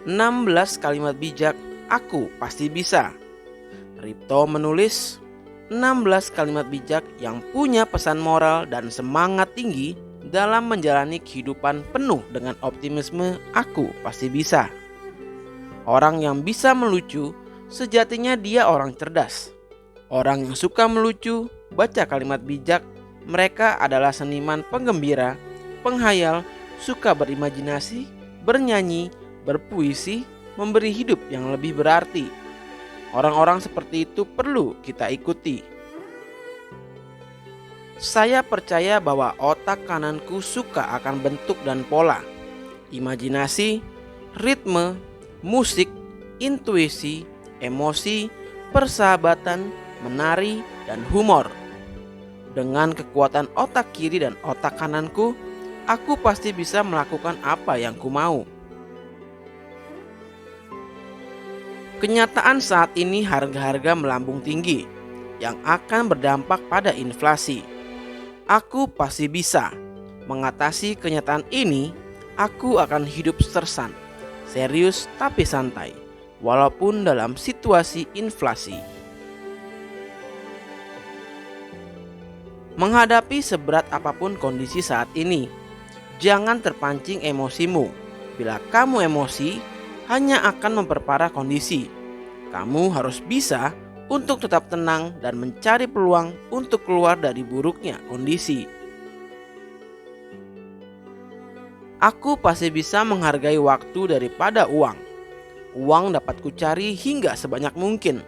16 kalimat bijak aku pasti bisa. Ripto menulis 16 kalimat bijak yang punya pesan moral dan semangat tinggi dalam menjalani kehidupan penuh dengan optimisme aku pasti bisa. Orang yang bisa melucu sejatinya dia orang cerdas. Orang yang suka melucu, baca kalimat bijak, mereka adalah seniman penggembira, penghayal, suka berimajinasi, bernyanyi, berpuisi, memberi hidup yang lebih berarti. Orang-orang seperti itu perlu kita ikuti. Saya percaya bahwa otak kananku suka akan bentuk dan pola, imajinasi, ritme, musik, intuisi, emosi, persahabatan, menari, dan humor. Dengan kekuatan otak kiri dan otak kananku, aku pasti bisa melakukan apa yang ku mau. Kenyataan saat ini harga-harga melambung tinggi yang akan berdampak pada inflasi. Aku pasti bisa mengatasi kenyataan ini. Aku akan hidup sersan, serius tapi santai, walaupun dalam situasi inflasi. Menghadapi seberat apapun kondisi saat ini, jangan terpancing emosimu. Bila kamu emosi, hanya akan memperparah kondisi. Kamu harus bisa untuk tetap tenang dan mencari peluang untuk keluar dari buruknya kondisi. Aku pasti bisa menghargai waktu daripada uang. Uang dapat kucari hingga sebanyak mungkin,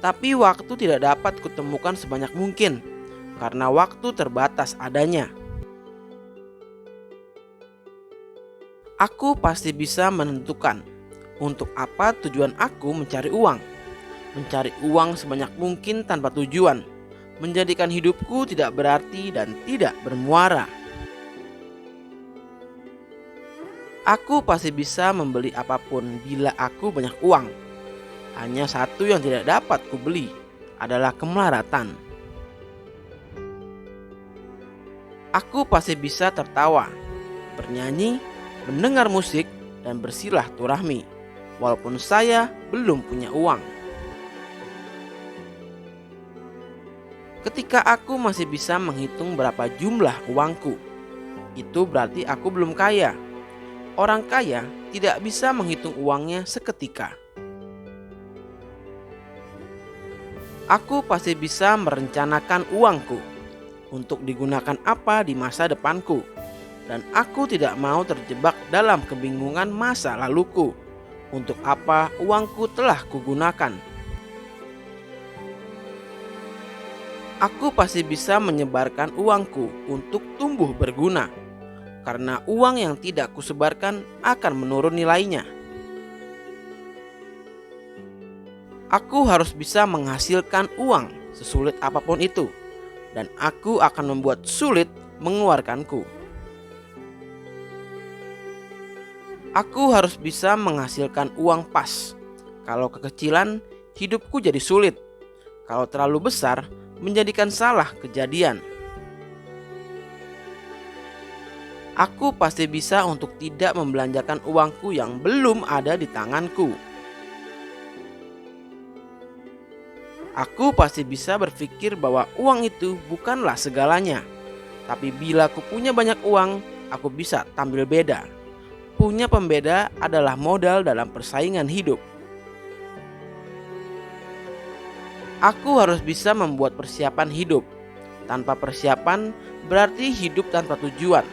tapi waktu tidak dapat kutemukan sebanyak mungkin karena waktu terbatas adanya. Aku pasti bisa menentukan untuk apa tujuan aku mencari uang. Mencari uang sebanyak mungkin tanpa tujuan menjadikan hidupku tidak berarti dan tidak bermuara. Aku pasti bisa membeli apapun bila aku banyak uang. Hanya satu yang tidak dapat kubeli adalah kemelaratan. Aku pasti bisa tertawa, bernyanyi, mendengar musik, dan bersilaturahmi walaupun saya belum punya uang. Ketika aku masih bisa menghitung berapa jumlah uangku, itu berarti aku belum kaya. Orang kaya tidak bisa menghitung uangnya seketika. Aku pasti bisa merencanakan uangku untuk digunakan apa di masa depanku, dan aku tidak mau terjebak dalam kebingungan masa laluku. Untuk apa uangku telah kugunakan? Aku pasti bisa menyebarkan uangku untuk tumbuh berguna, karena uang yang tidak kusebarkan akan menurun nilainya. Aku harus bisa menghasilkan uang sesulit apapun itu, dan aku akan membuat sulit mengeluarkanku. Aku harus bisa menghasilkan uang pas. Kalau kekecilan, hidupku jadi sulit. Kalau terlalu besar, menjadikan salah kejadian. Aku pasti bisa untuk tidak membelanjakan uangku yang belum ada di tanganku. Aku pasti bisa berpikir bahwa uang itu bukanlah segalanya. Tapi bila aku punya banyak uang, aku bisa tampil beda. Punya pembeda adalah modal dalam persaingan hidup. Aku harus bisa membuat persiapan hidup. Tanpa persiapan berarti hidup tanpa tujuan.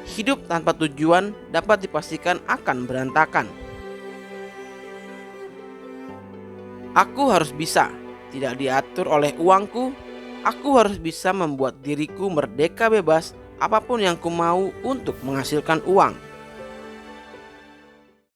Hidup tanpa tujuan dapat dipastikan akan berantakan. Aku harus bisa, tidak diatur oleh uangku. Aku harus bisa membuat diriku merdeka bebas apapun yang ku mau untuk menghasilkan uang.